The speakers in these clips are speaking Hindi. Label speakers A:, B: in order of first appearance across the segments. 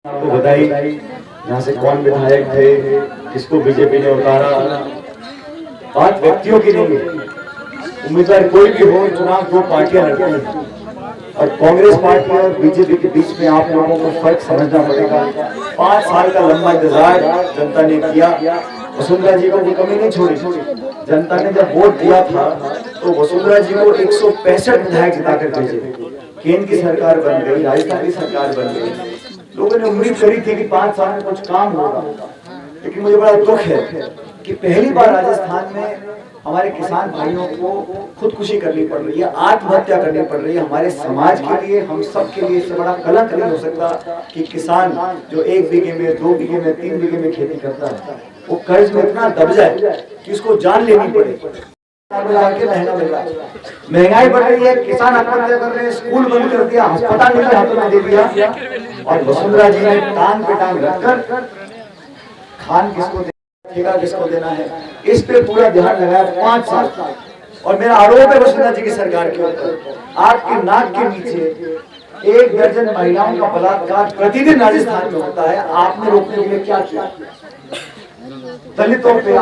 A: आपको बधाई। यहाँ से कौन विधायक थे, किसको बीजेपी ने उतारा, बात व्यक्तियों की नहीं है। उम्मीदवार कोई भी हो, चुनाव दो पार्टियां लड़ती हैं और कांग्रेस पार्टी और बीजेपी के बीच में आप लोगों को फर्क समझना पड़ेगा। 5 साल का लंबा इंतजार जनता ने किया। वसुंधरा जी को वो कमी नहीं छोड़ी। जनता ने जब वोट दिया था तो वसुंधरा जी को 165 विधायक जिताकर भेजे। केंद्र की सरकार बन गई, राजस्थान की सरकार बन गई। लोगों ने उम्मीद करी थी कि 5 साल में कुछ काम होगा, लेकिन मुझे बड़ा दुख है कि पहली बार राजस्थान में हमारे किसान भाइयों को खुदकुशी करनी पड़ रही है, आत्महत्या करनी पड़ रही है। हमारे समाज के लिए, हम सब के लिए इससे बड़ा कलंक नहीं हो सकता कि किसान जो 1 बीघे में, 2 बीघे में, 3 बीघे में खेती करता है, वो कर्ज में इतना दब जाए कि उसको जान लेनी पड़े। महंगाई बढ़ रही है, किसान आत्महत्या कर रहे हैं, स्कूल बंद कर दिया, अस्पताल इनके हाथों में दे दिया। और वसुंधरा जी ने टांग पे टांग रखकर खान किसको देना, किसको देना है, इस पे पूरा ध्यान लगाया 5 साल। और मेरा आरोप है वसुंधरा जी की सरकार के ऊपर, आपके नाक के नीचे 1 दर्जन महिलाओं का बलात्कार प्रतिदिन राजस्थान में होता है। आपने रोकने के लिए क्या किया? दलितों पे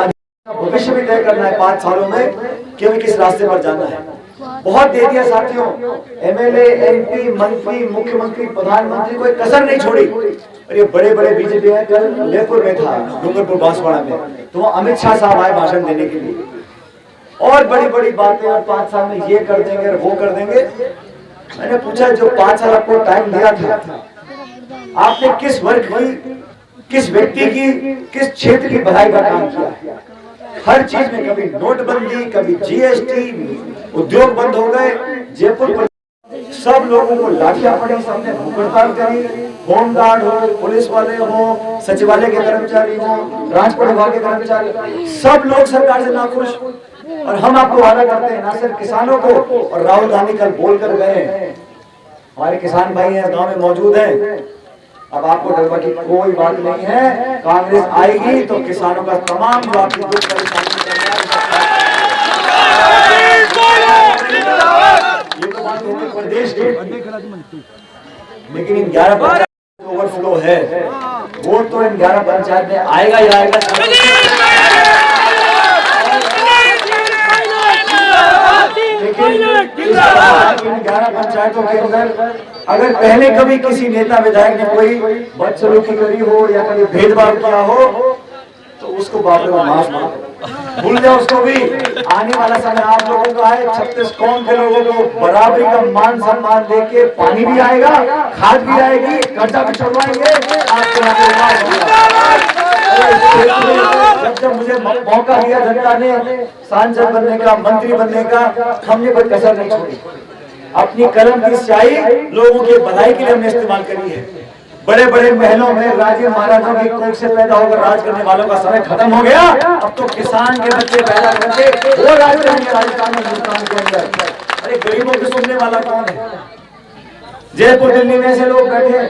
A: भविष्य भी तय करना है 5 सालों में कि हमें किस रास्ते पर जाना है। बहुत दे दिया साथियों, एमएलए, एमपी, मंत्री, मुख्यमंत्री, प्रधानमंत्री, कोई कसर नहीं छोड़ी। और ये बड़े बड़े बीजेपी है, कल लेपुर में था, डूंगरपुर बांसवाड़ा में, तो अमित शाह साहब आए भाषण देने के लिए, और बड़ी बड़ी बातें, और 5 साल में ये कर देंगे और वो कर देंगे। मैंने पूछा, जो 5 साल आपको टाइम दिया था, आपने किस वर्ग की, किस व्यक्ति की, किस क्षेत्र की भलाई का काम किया? हर चीज में कभी नोटबंदी, कभी जीएसटी, उद्योग बंद हो गए। जयपुर पर सब लोगों को लाठियां पड़ी, सबने भूख हड़ताल करी। होमगार्ड हो, पुलिस वाले हो, सचिवालय के कर्मचारी हो, ट्रांसपोर्ट विभाग के कर्मचारी, सब लोग सरकार से नाखुश। और हम आपको वादा करते हैं, ना सिर्फ किसानों को, और राहुल गांधी कल बोल कर गए, हमारे किसान भाई हैं, गाँव में मौजूद हैं, अब आपको डरने की कोई बात नहीं है। कांग्रेस आएगी तो किसानों का तमाम जो आपकी दुख परेशानी ये तो बात होगी प्रदेश की, लेकिन इन 11 पंचायत ओवरफ्लो है, वोट तो इन 11 पंचायत में आएगा ही आएगा। लेकिन 11 पंचायतों के अंदर अगर पहले कभी किसी नेता विधायक ने कोई बदसलूकी करी हो या कभी भेदभाव किया हो, तो उसको बाप रे माफ भूल जाओ उसको भी। आने वाला समय आप लोगों का है, 36 कौम के लोगों को बराबरी का मान सम्मान देके पानी भी आएगा, खाद भी आएगी, कर्जा भी छुड़वाएंगे। जब मुझे मौका दिया जनता ने सांसद बनने का, मंत्री बनने का, हमने कोई कसर नहीं छोड़ी। अपनी कलम की स्याही लोगों की भलाई के लिए हमने इस्तेमाल करी है। बड़े बड़े महलों में राजे महाराजों की कोख से पैदा होकर राज करने वालों का समय खत्म हो गया। अब तो किसान के बच्चे पैदा करके वो राज करेंगे राजस्थान में, हिंदुस्तान के अंदर। अरे गरीबों के सुनने वाला कौन है? जयपुर दिल्ली में ऐसे लोग बैठे हैं,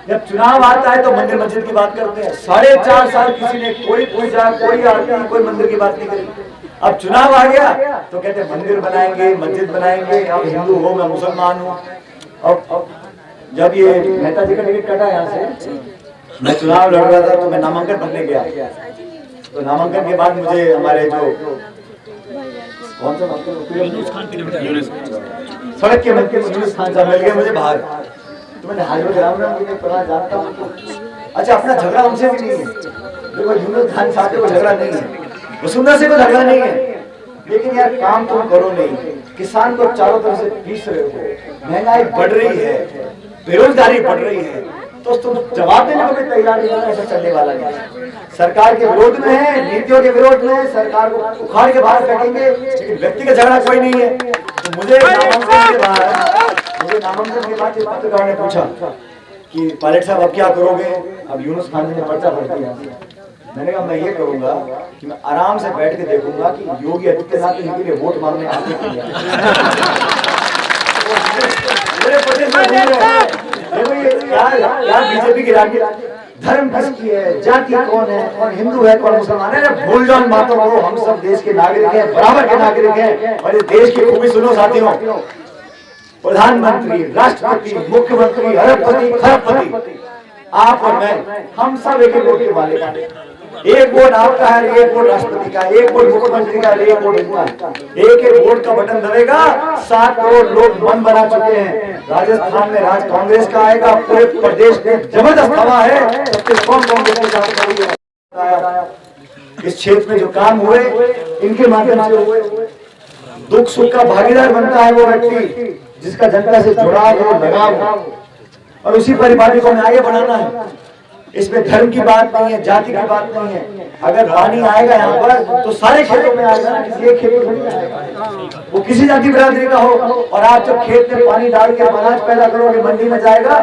A: जब चुनाव आता है तो मंदिर मस्जिद की बात करते हैं। 4.5 साल किसी ने कोई पूजा, कोई आरती, कोई मंदिर की बात नहीं करी। अब चुनाव आ गया तो कहते हैं मंदिर बनाएंगे, मस्जिद बनाएंगे, अब हिंदू हो, मैं मुसलमान हूँ। अब जब ये मेहता जी का टिकट कटा यहाँ से, मैं चुनाव लड़ रहा था तो मैं नामांकन भरने गया, तो नामांकन के बाद मुझे हमारे जो कौन सा सड़क के मंत्री यूनुस खान साहब मिल गए मुझे बाहर, तो मैंने हाजिर जानता हूँ। अच्छा, अपना झगड़ा उनसे भी नहीं है, देखो यूनुस खान साहब को झगड़ा नहीं है, वसुंधरा से कोई झगड़ा नहीं है, लेकिन यार काम तुम करो नहीं। किसान को चारों तरफ से पीस रहे हो, महंगाई बढ़ रही है, बेरोजगारी बढ़ रही है, तो तुम जवाब देने को भी तैयार नहीं हो। ऐसा चलने वाला नहीं। सरकार के विरोध में है, नीतियों के विरोध में, सरकार को उखाड़ के बाहर फेंकेंगे, लेकिन व्यक्तिगत झगड़ा कोई नहीं है। तो मुझे नामांकन के बाद पत्रकार ने पूछा कि पायलट साहब अब क्या करोगे? अब यूनुस खान ने पर्चा भर दिया। मैंने कहा मैं ये करूंगा कि मैं आराम से बैठ के देखूंगा कि योगी आदित्यनाथ इनके लिए वोट मांगने आते हैं। देखो ये क्या बीजेपी की राजनीति, धर्म किसकी है, जाति कौन है, कौन हिंदू है, कौन मुसलमान है, भूल जाओ बातों को। हम सब देश के नागरिक हैं, बराबर के नागरिक हैं। और ये देश की खूबी सुनो साथियों, प्रधानमंत्री, राष्ट्रपति, मुख्यमंत्री, अरबपति, खरबपति, आप और मैं, हम सब एक एक वोट के वाले हैं। एक वोट आपका है, एक वोट राष्ट्रपति का, एक वोट मुख्यमंत्री का, एक वोट इनका। एक एक वोट का बटन दबेगा। 7 करोड़ लोग मन बना चुके हैं। राजस्थान में राज कांग्रेस का आएगा। पूरे प्रदेश में जबरदस्त हवा है। छत्तीसगढ़ कांग्रेस के साथ इस क्षेत्र में जो काम हुए इनके माध्यम से हुए। दुख सुख का भागीदार बनता है वो व्यक्ति जिसका जनता से जुड़ाव हो, लगाव हो, और उसी परिपाटी को हमें आगे बढ़ाना है। इसमें धर्म की बात नहीं है, जाति की बात नहीं है। अगर पानी आएगा यहाँ पर तो सारे खेतों में आएगा ना, किसी एक खेत में आएगा, वो किसी जाति बिरादरी का हो। और आप जब खेत में पानी डाल के अनाज पैदा करोगे, मंडी में जाएगा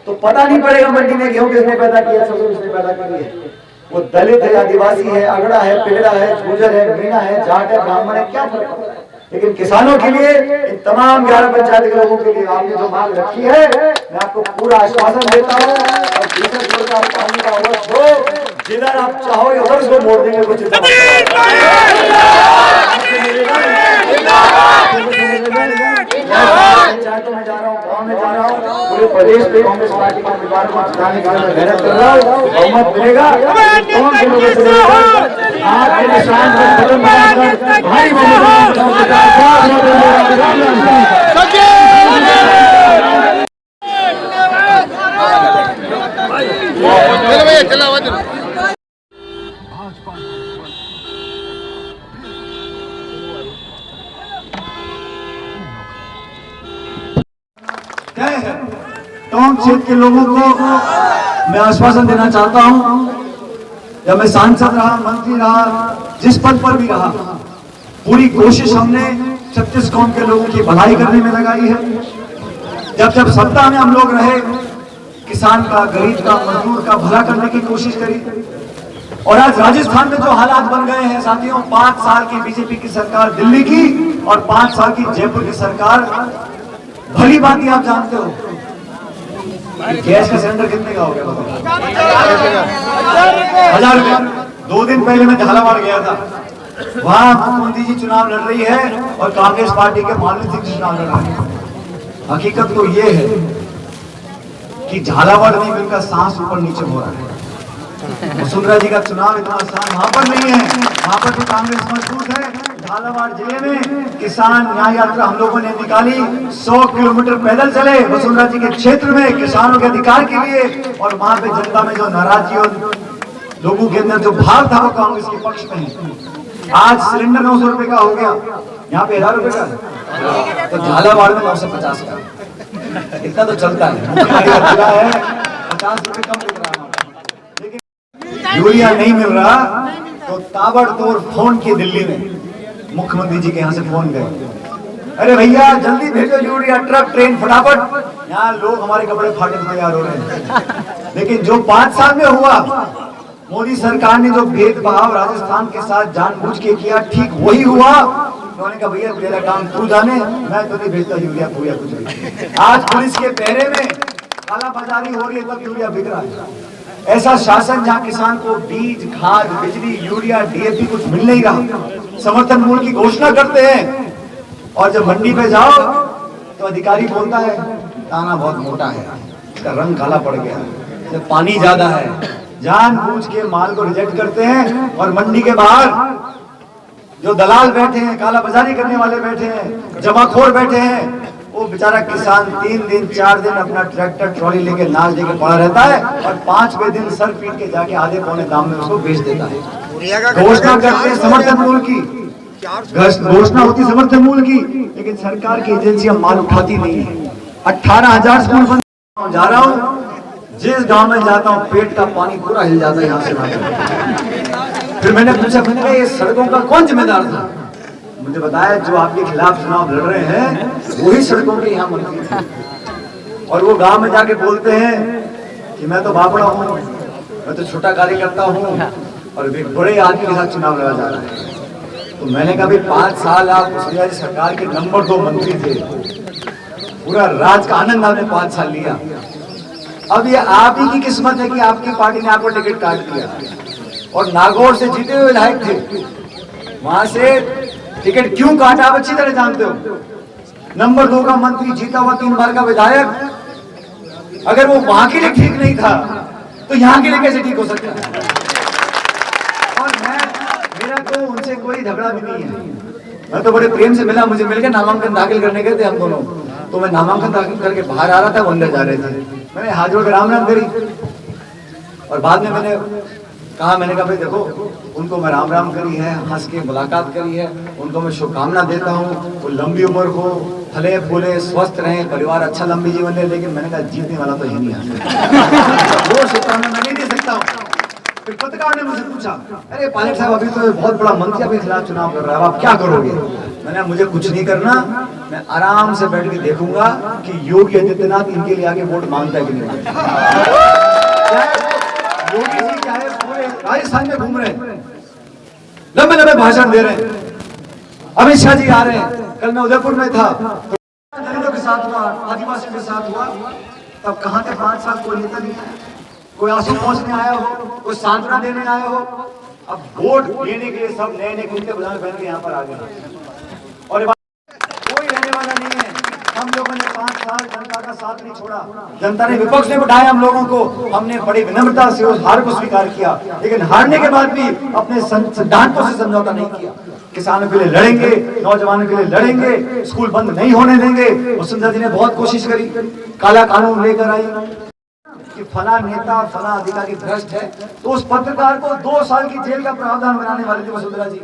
A: तो पता नहीं पड़ेगा मंडी में गेहूं किसने पैदा किया, सरसों किसने पैदा की है। वो दलित है, आदिवासी है, अगड़ा है, पिगड़ा है, गुर्जर है, मीणा है, जाट है, ब्राह्मण है, क्या फर्क पड़ता है। लेकिन किसानों के लिए, इन तमाम 11 पंचायत के लोगों के लिए आपने जो मांग रखी है, मैं आपको पूरा आश्वासन देता हूँ। और जिधर का पानी का वर्ष हो, जिधर आप चाहोगे वर्ष को मोड़ देंगे। कुछ पंचायतों में जा रहा हूँ, गाँव में जा रहा हूँ, पूरे प्रदेश में कांग्रेस पार्टी के उम्मीदवार को जिताने के लिए मैं मेहनत कर रहा हूँ। बहुमत मिलेगा। हाथ के निशान पर कदम बनाकर भाई टोंक क्षेत्र के लोगों को मैं आश्वासन देना चाहता हूं, जब मैं सांसद रहा, मंत्री रहा, जिस पद पर भी रहा, पूरी कोशिश हमने छत्तीसगढ़ के लोगों की भलाई करने में लगाई है। जब जब सत्ता में हम लोग रहे, किसान का, गरीब का, मजदूर का भला करने की कोशिश करी। और आज राजस्थान में जो हालात बन गए हैं साथियों, 5 साल की बीजेपी की सरकार दिल्ली की और 5 साल की जयपुर की सरकार, भली बात ही आप जानते हो गैस का सिलेंडर कितने का हो गया, 1000 रुपए। 2 दिन पहले मैं झालावाड़ गया था, वहां मुख्यमंत्री जी चुनाव लड़ रही है और कांग्रेस पार्टी के माननीय सिंह चुनाव लड़ रहे हैं। हकीकत तो ये है कि झालावाड़ में उनका सांस ऊपर नीचे हो रहा है। वसुंधरा जी का चुनाव इतना आसान वहां पर नहीं है, वहां पर भी कांग्रेस मजबूत है। झालावाड़ जिले में किसान न्याय यात्रा हम लोगों ने निकाली, 100 किलोमीटर पैदल चले वसुंधरा जी के क्षेत्र में किसानों के अधिकार के लिए। और वहां पे जनता में जो नाराजगी और लोगों के अंदर जो भाव था वो कांग्रेस के पक्ष में है। आज सिलेंडर 900 रुपए का हो गया, यहाँ पे 1000 रुपए का, तो झालावाड़ में 950 का। इतना तो चलता है, 50 रुपए कम मिल रहा है। लेकिन यूरिया नहीं मिल रहा तो ताबड़तोड़ फोन की दिल्ली में मुख्यमंत्री जी के यहाँ से फोन गए, अरे भैया जल्दी भेजो यूरिया, ट्रक, ट्रेन, फटाफट। यहाँ लोग हमारे कपड़े फाटे तैयार हो रहे हैं। लेकिन जो 5 साल में हुआ, मोदी सरकार ने जो भेदभाव राजस्थान के साथ जानबूझ के किया, ठीक वही हुआ। उन्होंने कहा भैया मेरा काम तू जाने, मैं तो नहीं भेजता यूरिया पूरिया कुछ भी। आज पुलिस के पहरे में काला बाजारी हो रही है, तब यूरिया बिक रहा है। ऐसा शासन जहाँ किसान को बीज, खाद, बिजली, यूरिया, डीएपी कुछ मिल नहीं रहा, समर्थन मूल्य की घोषणा करते हैं और जब मंडी पे जाओ तो अधिकारी बोलता है दाना बहुत मोटा है, इसका रंग काला पड़ गया, जब पानी ज्यादा है, जानबूझ के माल को रिजेक्ट करते हैं। और मंडी के बाहर जो दलाल बैठे हैं, काला बाजारी करने वाले बैठे हैं, जमाखोर बैठे हैं, वो बेचारा किसान 3 दिन 4 दिन अपना ट्रैक्टर ट्रॉली लेके नाच लेके पड़ा रहता है और 5वें दिन सर पीट के जाके आधे पौने दाम में उसको बेच देता है। घोषणा करते हैं समर्थन मूल्य की, घोषणा होती समर्थन मूल्य की, लेकिन सरकार की एजेंसियां माल उठाती नहीं है। 18,000 स्कूल बंद। जा रहा हूँ, जिस गांव में जाता हूँ पेट का पानी पूरा हिल जाता है यहाँ से। फिर मैंने पूछा, मैंने कहा ये सड़कों का कौन जिम्मेदार था? मुझे बताया जो आपके खिलाफ चुनाव लड़ रहे हैं वही सड़कों के यहाँ मंत्री थे। और वो गांव में जाके बोलते हैं कि मैं तो बाबड़ा हूँ, मैं तो छोटा कार्यकर्ता हूँ और बड़े आदमी के साथ चुनाव लड़ा जा रहा है। तो मैंने कहा 5 साल आप वसुंधरा जी सरकार के नंबर 2 मंत्री थे, पूरा राज का आनंद आपने 5 साल लिया। अब ये आप ही की किस्मत है कि आपकी पार्टी ने आपको टिकट काट दिया और नागौर से जीते हुए विधायक थे, वहां से टिकट क्यों काटा आप अच्छी तरह जानते हो। नंबर 2 का मंत्री, जीता हुआ 3 बार का विधायक, अगर वो वहां के लिए ठीक नहीं था तो यहाँ के लिए कैसे ठीक हो सकता है? और मेरा तो उनसे कोई झगड़ा भी नहीं है, मैं तो बड़े प्रेम से मिला, मुझे मिलकर नामांकन दाखिल करने गए थे हम दोनों, तो मैं नामांकन दाखिल करके बाहर आ रहा था, वो अंदर जा रहे थे, मैंने हाथ जोड़ के राम राम करी और बाद में मैंने कहा भाई देखो, उनको मैं राम राम करी है, हंस के मुलाकात करी है, उनको मैं शुभकामना देता हूँ, वो लंबी उम्र हो, फले फूले, स्वस्थ रहें, परिवार अच्छा लंबी जीवन ले, लेकिन मैंने कहा जीतने वाला तो यही नहीं है, वो शुभकामना मैं नहीं दे सकता हूँ। फिर पत्रकार ने मुझे पूछा, अरे पायलट साहब अभी तो बहुत बड़ा मंत्री आपके खिलाफ चुनाव कर रहा है, आप क्या करोगे? मैंने मुझे कुछ नहीं करना, मैं आराम से बैठ के देखूंगा कि योगी आदित्यनाथ इनके लिए आगे वोट मांगता है कि नहीं मांगता। योगी जी चाहे पूरे राजस्थान में घूम रहे हैं, लंबे लंबे भाषण दे रहे हैं, अमित शाह जी आ रहे हैं, कल मैं उदयपुर में था, दलितों के साथ हुआ, आदिवासियों के साथ हुआ, तब कहाँ थे 5 साल कोई नेता नहीं आया, कोई आंसू पहुंचने आया हो, कोई सांत्वना देने आया हो। अब वोट लेने के लिए सब नए नए कुर्ते पजामे पहन के यहाँ पर आ गए और कोई रहने वाला नहीं है। हम लोगों ने 5 साल जनता का साथ नहीं छोड़ा, जनता ने विपक्ष ने उठाया हम लोगों को, हमने बड़ी विनम्रता से उस हार को स्वीकार किया, लेकिन हारने के बाद भी अपने सिद्धांतों से समझौता नहीं किया। किसानों के लिए लड़ेंगे, नौजवानों के लिए लड़ेंगे, स्कूल बंद नहीं होने देंगे। वसुंधरा जी ने बहुत कोशिश करी, काला कानून लेकर आई कि फला नेता फला अधिकारी भ्रष्ट है, तो उस पत्रकार को 2 साल की जेल का प्रावधान बनाने वाली थी वसुंधरा जी।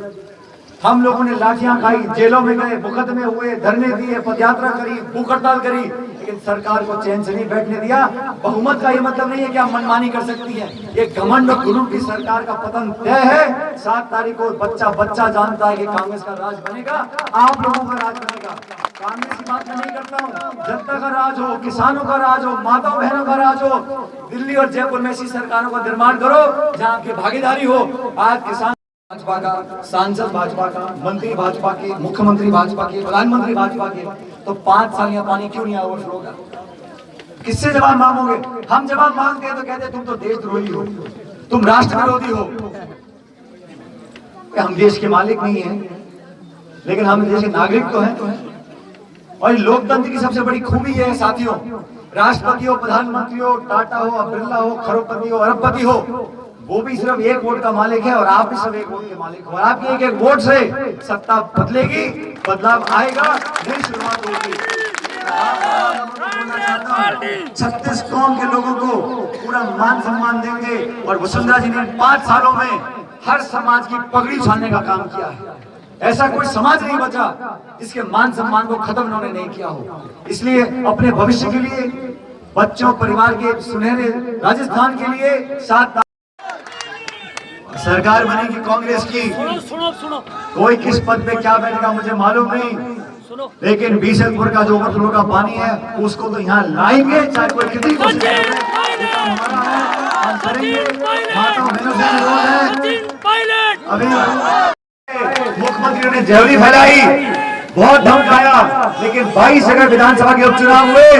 A: हम लोगों ने लाठियां खाई, जेलों में गए, मुकदमे हुए, धरने दिए, पदयात्रा करी, भूख हड़ताल करी, लेकिन सरकार को चैन से नहीं बैठने दिया। बहुमत का ये मतलब नहीं है कि आप मनमानी कर सकती है, ये घमंड और गुरूर की सरकार का पतन तय है। 7 तारीख को बच्चा जानता है कि कांग्रेस का राज बनेगा, आप लोगों का राज बनेगा। कांग्रेस की बात मैं नहीं करता हूँ, जनता का राज हो, किसानों का राज हो, माताओं बहनों का राज हो। दिल्ली और जयपुर में ऐसी सरकारों का निर्माण करो जहाँ आपकी भागीदारी हो। आज किसान भाजपा का, सांसद भाजपा का, मंत्री भाजपा के, मुख्यमंत्री भाजपा के, प्रधानमंत्री भाजपा के, तो 5 साल यहाँ पानी क्यों नहीं ओवरफ्लो होगा? किससे जवाब मांगोगे? हम जवाब मांगते हैं तो कहते हैं तुम तो देशद्रोही हो, तुम राष्ट्र विरोधी हो। हम देश के मालिक नहीं हैं, लेकिन हम देश के नागरिक तो हैं। और लोकतंत्र की सबसे बड़ी खूबी है साथियों, राष्ट्रपति हो, प्रधानमंत्री हो, टाटा हो, बिरला हो, करोड़पति हो, अरबपति हो, वो भी सिर्फ 1 वोट का मालिक है और आप भी सिर्फ 1 वोट के मालिक हो। और आपके एक वोट से सत्ता बदलेगी, बदलाव आएगा, नई शुरुआत होगी। 36 कौम के लोगों को पूरा मान सम्मान देंगे। और वसुंधरा जी ने 5 सालों में हर समाज की पगड़ी उछालने का काम किया है। ऐसा कोई समाज नहीं बचा जिसके मान सम्मान को खत्म उन्होंने नहीं किया हो। इसलिए अपने भविष्य के लिए, बच्चों, परिवार के सुनहरे राजस्थान के लिए 7 सरकार बनेगी कांग्रेस की। सुनो। कोई किस पद पे क्या बैठेगा मुझे मालूम नहीं, लेकिन बीसलपुर का जो ओवरफ्लो का पानी है उसको तो यहाँ लाएंगे, चाहे कोई कितनी कोशिश करे। हम करेंगे, माताओं बहनों से अनुरोध है। अभी मुख्यमंत्री ने जयवरी फैलाई, बहुत धमकाया, लेकिन 22 जगह विधानसभा के उपचुनाव हुए,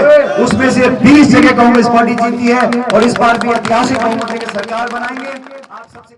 A: उसमें से 20 जगह कांग्रेस पार्टी जीती है और इस बार भी ऐतिहासिक बहुमत की सरकार बनाएंगे। आप सबसे